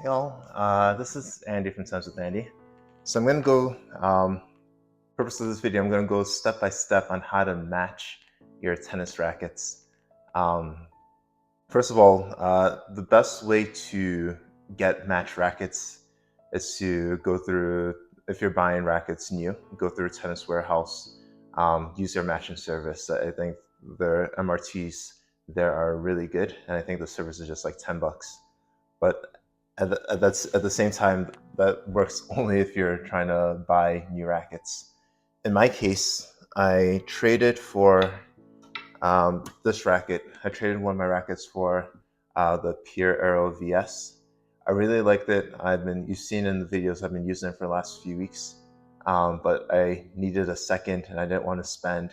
Hey all, this is Andy from Tennis with Andy. So I'm going to go, purpose of this video, I'm going to go step by step on how to match your tennis rackets. First of all, the best way to get matched rackets is to go through, if you're buying rackets new, go through a Tennis Warehouse, use their matching service. I think their MRTs there are really good, and I think the service is just like $10. But at the same time, that works only if you're trying to buy new rackets. In my case, I traded for this racket. I traded one of my rackets for the Pure Aero VS. I really liked it. You've seen in the videos, I've been using it for the last few weeks, but I needed a second and I didn't want to spend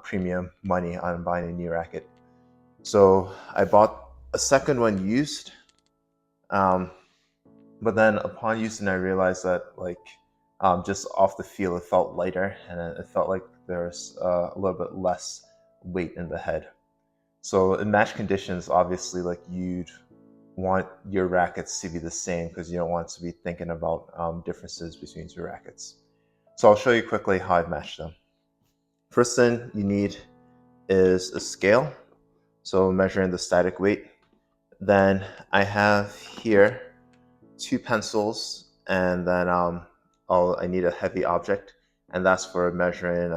premium money on buying a new racket. So I bought a second one used, but then upon using it, I realized that just off the feel, it felt lighter and it felt like there's a little bit less weight in the head. So in match conditions, obviously, like you'd want your rackets to be the same because you don't want to be thinking about differences between two rackets. So I'll show you quickly how I've matched them. First thing you need is a scale, so measuring the static weight. Then I have here 2 pencils, and then I need a heavy object, and that's for measuring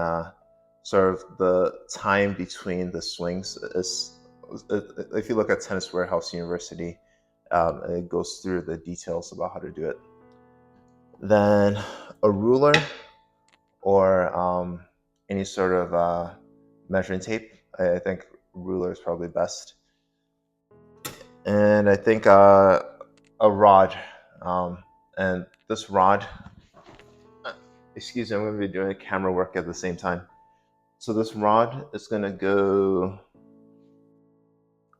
sort of the time between the swings. If you look at Tennis Warehouse University, it goes through the details about how to do it. Then a ruler or any sort of measuring tape. I think ruler is probably best. And I think a rod. And this rod, excuse me, I'm going to be doing camera work at the same time. So this rod is going to go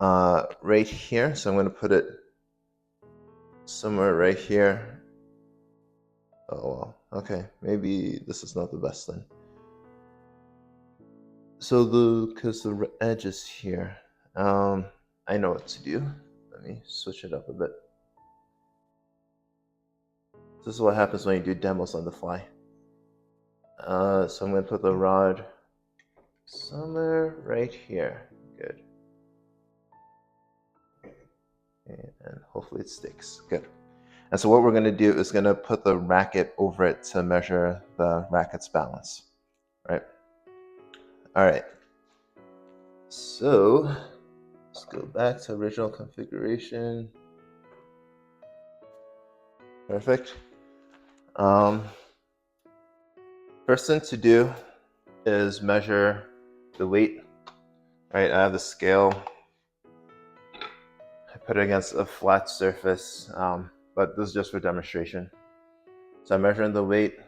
right here. So I'm going to put it somewhere right here. Oh, well, okay. Maybe this is not the best then. So because the edge is here, I know what to do. Let me switch it up a bit. This is what happens when you do demos on the fly. So I'm going to put the rod somewhere right here. Good. And hopefully it sticks. Good. And so what we're going to do is going to put the racket over it to measure the racket's balance. Right? All right. So let's go back to original configuration. Perfect. First thing to do is measure the weight. Right, I have the scale. I put it against a flat surface, but this is just for demonstration. So I'm measuring the weight.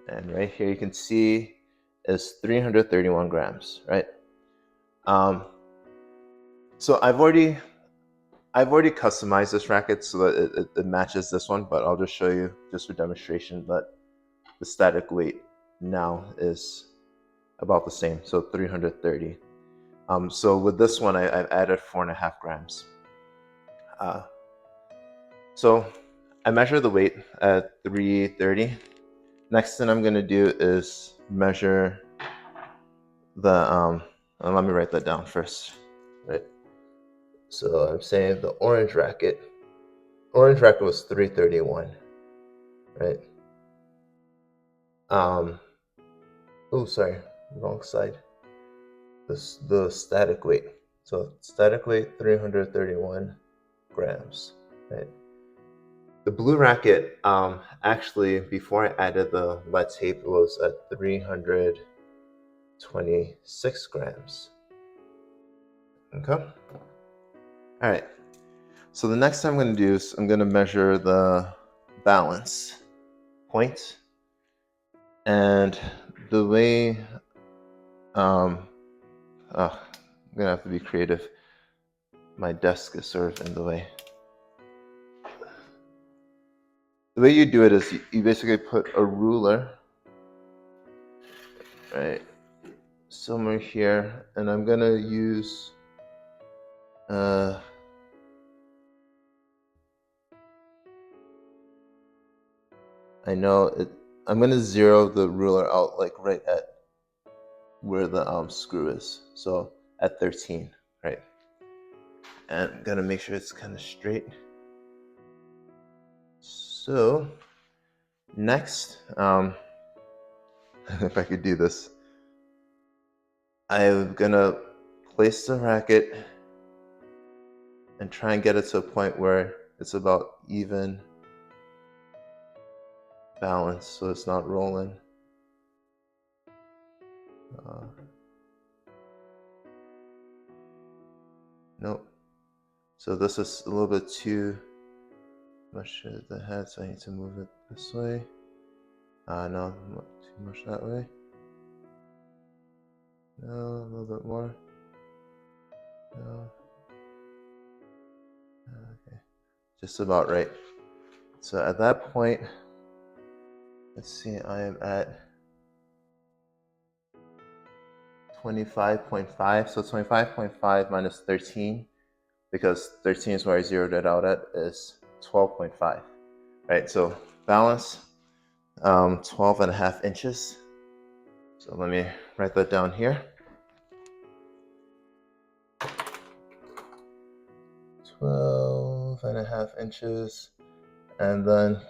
And right here you can see is 331 grams, right? So I've already customized this racket so that it matches this one, but I'll just show you just for demonstration that the static weight now is about the same, so 330. So with this one, I've added 4.5 grams. So I measure the weight at 330. Next thing I'm going to do is measure the, let me write that down first, right? So I'm saying the orange racket was 331, right? Oh, sorry, wrong side. The static weight. So static weight, 331 grams, right? The blue racket, actually, before I added the lead tape, it was at 326 grams. Okay. All right. So the next thing I'm going to do is I'm going to measure the balance point. And the way, I'm going to have to be creative. My desk is sort of in the way. The way you do it is you basically put a ruler, right, somewhere here, and I'm gonna use I know it. I'm gonna zero the ruler out like right at where the screw is, so at 13, right? And I'm gonna make sure it's kind of straight. So next, if I could do this, I'm gonna place the racket and try and get it to a point where it's about even balance, so it's not rolling. Nope. So this is a little bit too much at the head, so I need to move it this way. No, not too much that way. No, a little bit more. No. Okay, just about right. So at that point, let's see, I am at 25.5. So 25.5 minus 13, because 13 is where I zeroed it out at, is 12.5. Right, so balance 12.5 inches. So let me write that down here. 12.5 inches. And then,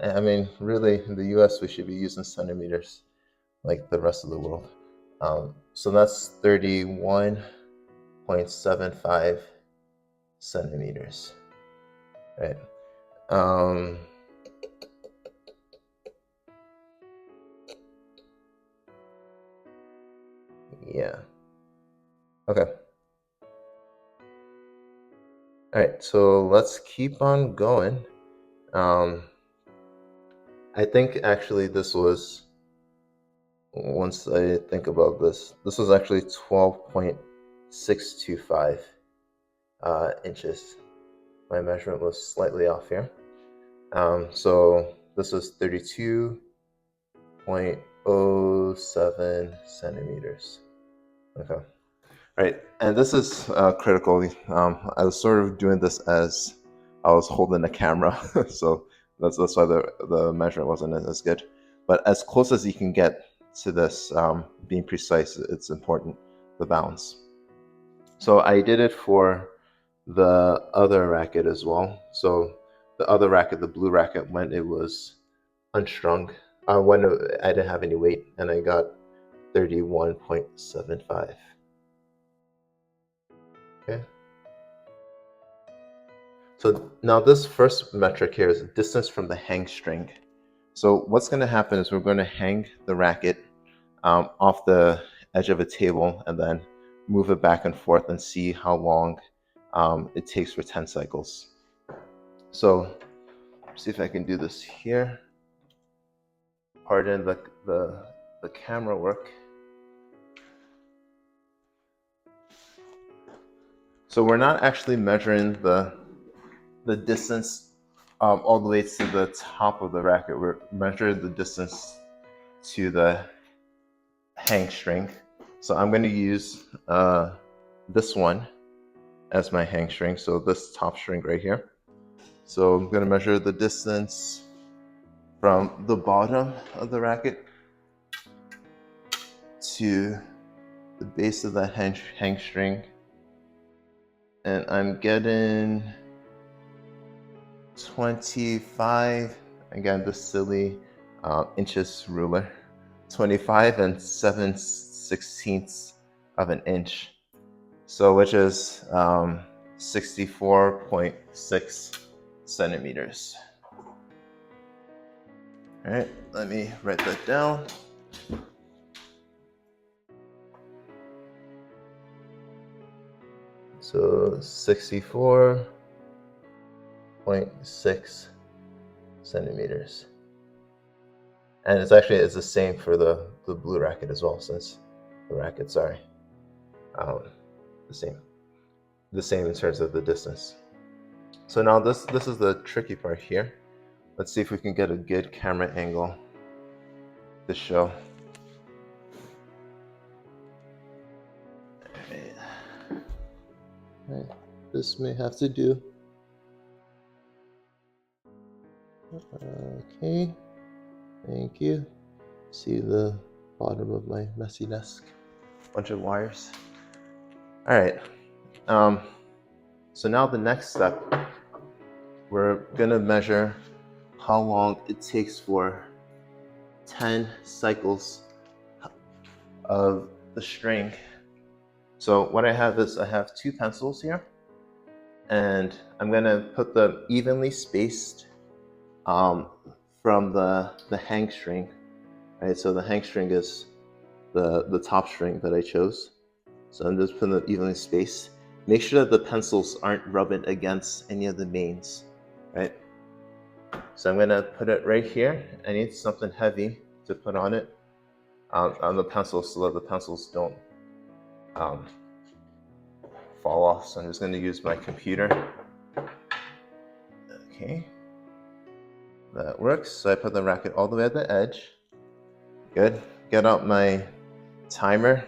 I mean, really, in the US, we should be using centimeters like the rest of the world. So that's 31.75 centimeters, right? Yeah. Okay. All right, so let's keep on going. I think actually this was, once I think about this, this was actually 12.625 inches. My measurement was slightly off here. So this was 32.07 centimeters. Okay. All right, and this is critical. I was sort of doing this as I was holding the camera, so that's why the measurement wasn't as good. But as close as you can get to this, being precise, it's important, the balance. So I did it for the other racket as well. So the other racket, the blue racket, when it was unstrung, when I didn't have any weight, and I got 31.75. Okay. So now this first metric here is distance from the hang string. So what's going to happen is we're going to hang the racket off the edge of a table and then move it back and forth and see how long it takes for 10 cycles. So see if I can do this here. Pardon the camera work. So we're not actually measuring the distance all the way to the top of the racket. We're measuring the distance to the hang string. So I'm going to use this one as my hang string. So this top string right here. So I'm going to measure the distance from the bottom of the racket to the base of that hang string. And I'm getting 25, again, the silly inches ruler, 25 and 7/16 of an inch. So which is 64.6 centimeters. All right, let me write that down. So 64.6 centimeters. And it's the same for the blue racket as well, since the rackets are the same in terms of the distance. So now this is the tricky part here. Let's see if we can get a good camera angle to show. Right. This may have to do. Okay, thank you. See the bottom of my messy desk. Bunch of wires. All right. So now the next step, we're gonna measure how long it takes for 10 cycles of the string. So what I have is I have 2 pencils here, and I'm gonna put them evenly spaced from the hang string. Right, so the hang string is the top string that I chose. So I'm just putting them evenly spaced. Make sure that the pencils aren't rubbing against any of the mains, right? So I'm gonna put it right here. I need something heavy to put on it, on the pencils, so that the pencils don't fall off. So I'm just gonna use my computer. Okay, that works. So I put the racket all the way at the edge. Good. Get out my timer.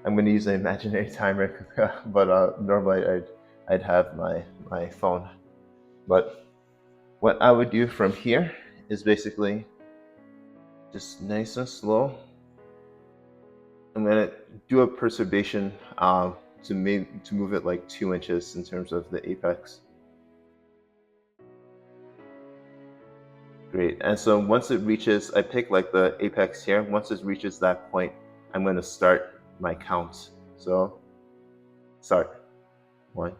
I'm going to use an imaginary timer, but normally I'd have my phone. But what I would do from here is basically just nice and slow. I'm going to do a perturbation to move it like 2 inches in terms of the apex. Great. And so once it reaches, I pick like the apex here. Once it reaches that point, I'm going to start my count. So start. 1,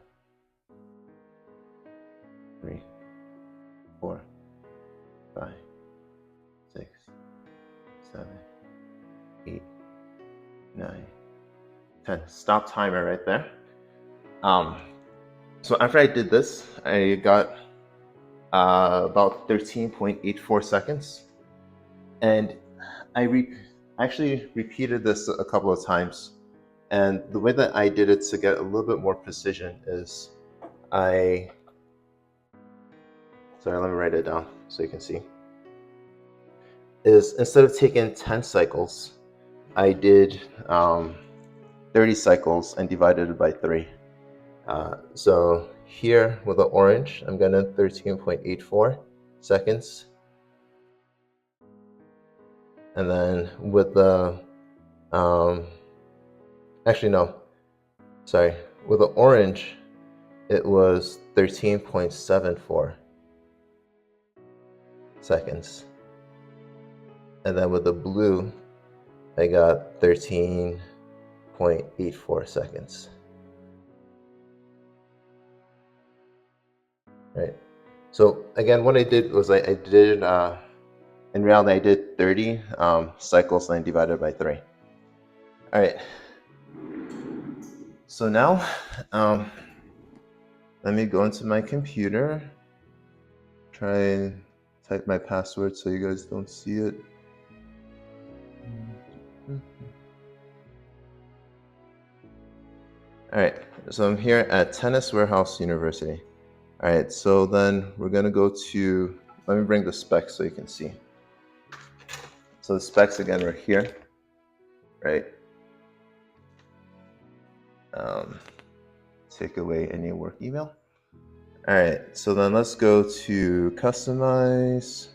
3, 4, 5, 6, 7, 8, 9, 10. Stop timer right there. So after I did this, I got about 13.84 seconds. And I actually repeated this a couple of times. And the way that I did it to get a little bit more precision is sorry, let me write it down so you can see. Is instead of taking 10 cycles, I did 30 cycles and divided it by 3. So here with the orange, I'm gonna 13.84 seconds. And then with the, actually no, sorry, with the orange, it was 13.74 seconds. And then with the blue, I got 13.84 seconds. Right. So again, what I did was I did, in reality, I did 30 cycles and I divided by 3. All right. So now, let me go into my computer, try and type my password so you guys don't see it. All right, so I'm here at Tennis Warehouse University. All right, so then we're gonna go to, let me bring the specs so you can see. So the specs again are here, right? Take away any work email. All right, so then let's go to customize,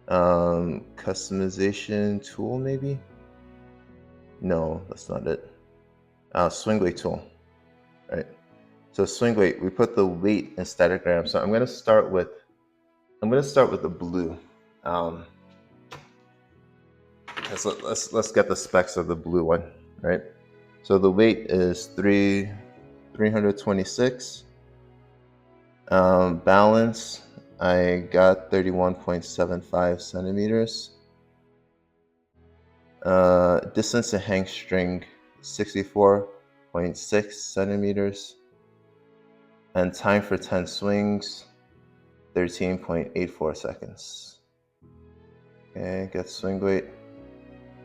customization tool maybe? No, that's not it. Swing weight tool, right? So swing weight, we put the weight in static grams. So I'm gonna start with the blue. Let's get the specs of the blue one, right? So the weight is 326. Balance, I got 31.75 centimeters. Distance to hang string, 64.6 centimeters. And time for 10 swings, 13.84 seconds. Okay, get swing weight.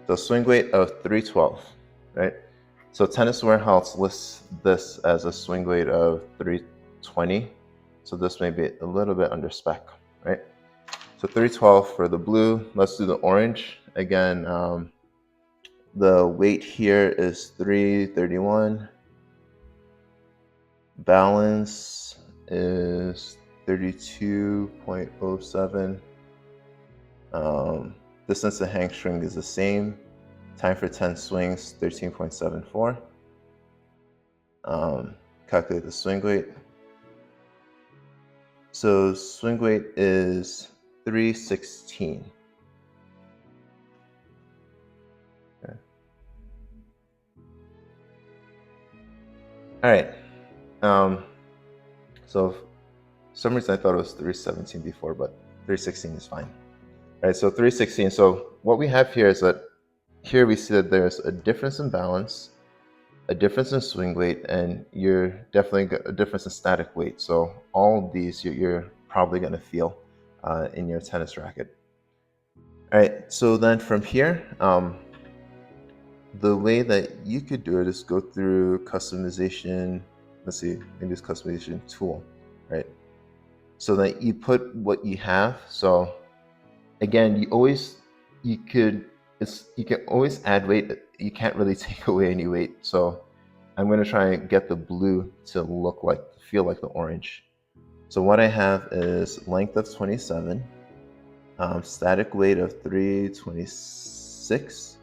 So swing weight of 312, right? So Tennis Warehouse lists this as a swing weight of 320. So this may be a little bit under spec, right? So 312 for the blue. Let's do the orange. Again, the weight here is 331. Balance is 32.07. Distance to hang string is the same. Time for 10 swings, 13.74. Calculate the swing weight. So swing weight is 316. Okay. All right. So for some reason I thought it was 317 before, but 316 is fine. All right, so 316. So what we have here is that here we see that there's a difference in balance, a difference in swing weight, and you're definitely got a difference in static weight. So all of these you're probably going to feel in your tennis racket. All right, so then from here, the way that you could do it is go through customization. Let's see, maybe it's customization tool, right? So that you put what you have. So again, you can always add weight. You can't really take away any weight. So I'm going to try and get the blue to feel like the orange. So what I have is length of 27, static weight of 326.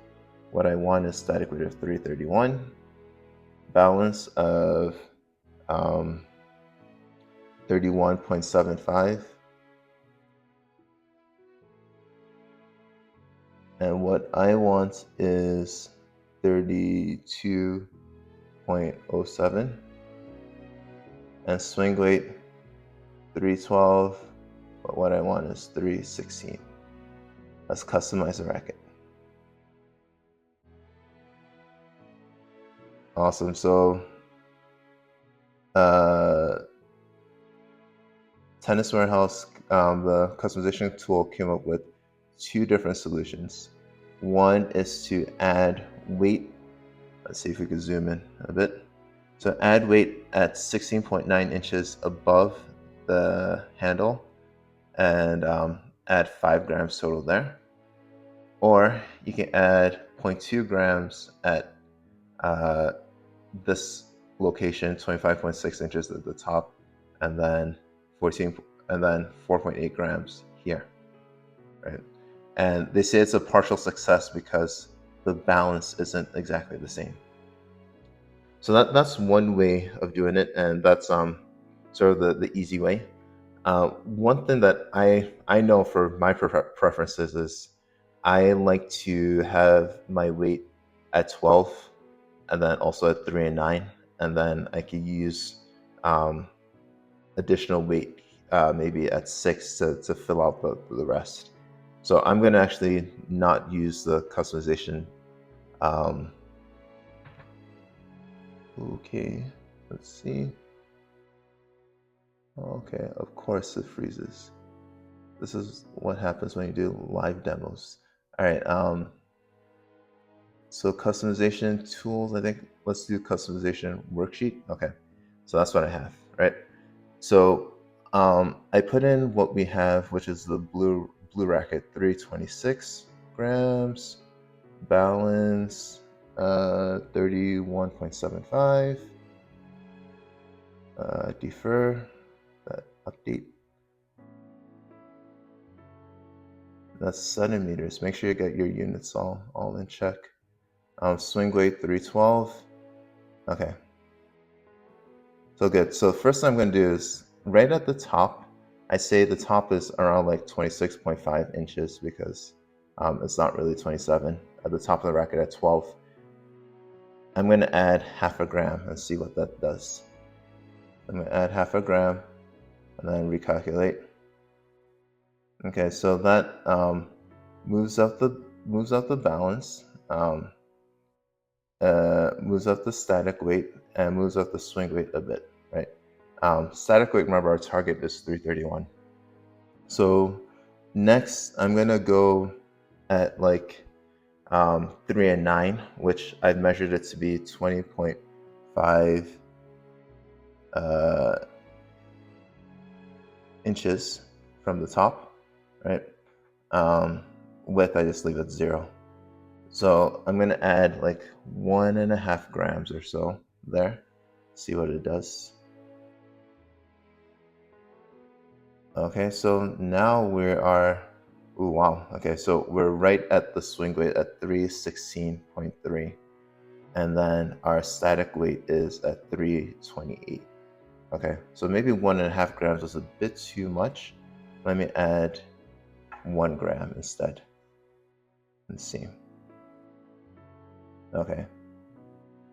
What I want is static weight of 331, balance of 31.75, and what I want is 32.07, and swing weight 312, but what I want is 316. Let's customize the racket. Awesome. So Tennis Warehouse, the customization tool came up with two different solutions. One is to add weight. Let's see if we can zoom in a bit. So add weight at 16.9 inches above the handle and add 5 grams total there. Or you can add 0.2 grams at this location, 25.6 inches at the top, and then 4.8 grams here, right? And they say it's a partial success because the balance isn't exactly the same. So that's one way of doing it, and that's sort of the easy way. One thing that I know for my preferences is I like to have my weight at 12, and then also at 3 and 9, and then I could use additional weight maybe at 6 to fill out the rest. So I'm going to actually not use the customization. Okay, let's see. Okay, of course it freezes. This is what happens when you do live demos. All right, so customization tools, I think let's do customization worksheet. Okay, so that's what I have, right? So I put in what we have, which is the blue racket, 326 grams, balance 31.75, defer, that update. That's centimeters. Make sure you get your units all in check. Swing weight 312. Okay. So good. So first thing I'm going to do is right at the top, I say the top is around like 26.5 inches because it's not really 27. At the top of the racket at 12. I'm going to add half a gram and see what that does. I'm going to add half a gram and then recalculate. Okay, so that moves up the balance, moves up the static weight, and moves up the swing weight a bit, right? Static weight, remember our target is 331. So next, I'm gonna go at like 3 and 9, which I've measured it to be 20.5 inches from the top, right? Width, I just leave it 0. So I'm going to add like 1.5 grams or so there, see what it does. Okay, so now we are, ooh, wow. Okay, so we're right at the swing weight at 316.3. And then our static weight is at 328. Okay, so maybe 1.5 grams was a bit too much. Let me add 1 gram instead. Let's see. Okay,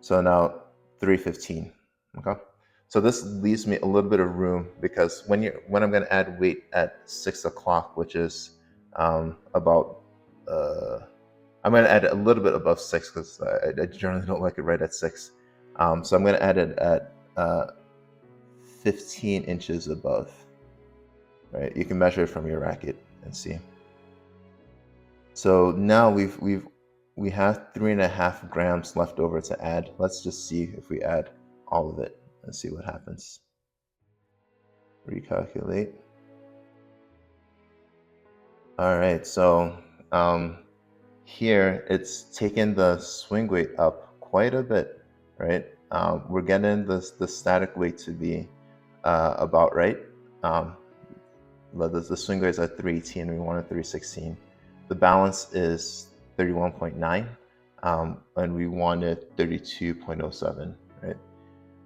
so now 315. Okay, so this leaves me a little bit of room because when I'm going to add weight at 6 o'clock, which is about I'm going to add it a little bit above 6 because I generally don't like it right at 6. So I'm going to add it at 15 inches above. Right, you can measure it from your racket and see. So now we have 3.5 grams left over to add. Let's just see if we add all of it and see what happens. Recalculate. All right, so here it's taken the swing weight up quite a bit, right? We're getting the static weight to be about right. But the swing weight is at 318, we wanted 316. The balance is 31.9, and we wanted 32.07, right?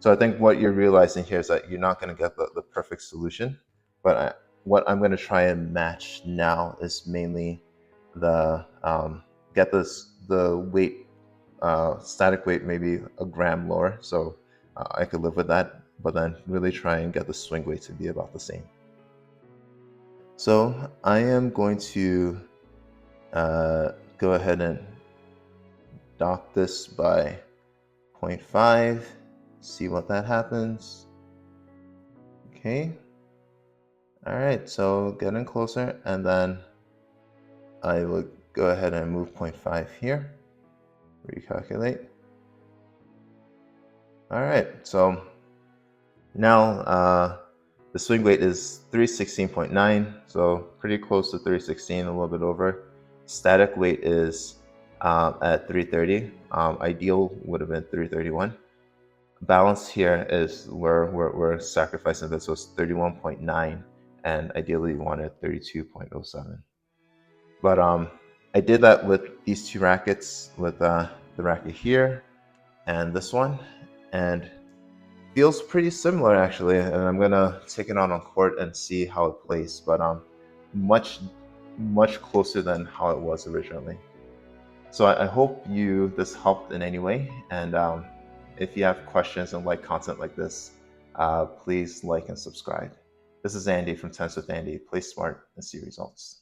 So I think what you're realizing here is that you're not going to get the perfect solution, but what I'm going to try and match now is mainly the get the weight, static weight maybe a gram lower, so I could live with that, but then really try and get the swing weight to be about the same. So I am going to go ahead and dock this by 0.5, see what that happens. Okay. All right, so getting closer, and then I will go ahead and move 0.5 here, recalculate. All right, so now the swing weight is 316.9, so pretty close to 316, a little bit over. Static weight is at 330. Ideal would have been 331. Balance here is where we're sacrificing this, so it's 31.9, and ideally you wanted 32.07. But I did that with these two rackets, with the racket here and this one, and feels pretty similar actually. And I'm gonna take it on court and see how it plays, but much closer than how it was originally. So I hope this helped in any way, and if you have questions and like content like this, please like and subscribe. This is Andy from Tennis with Andy. Play smart and see results.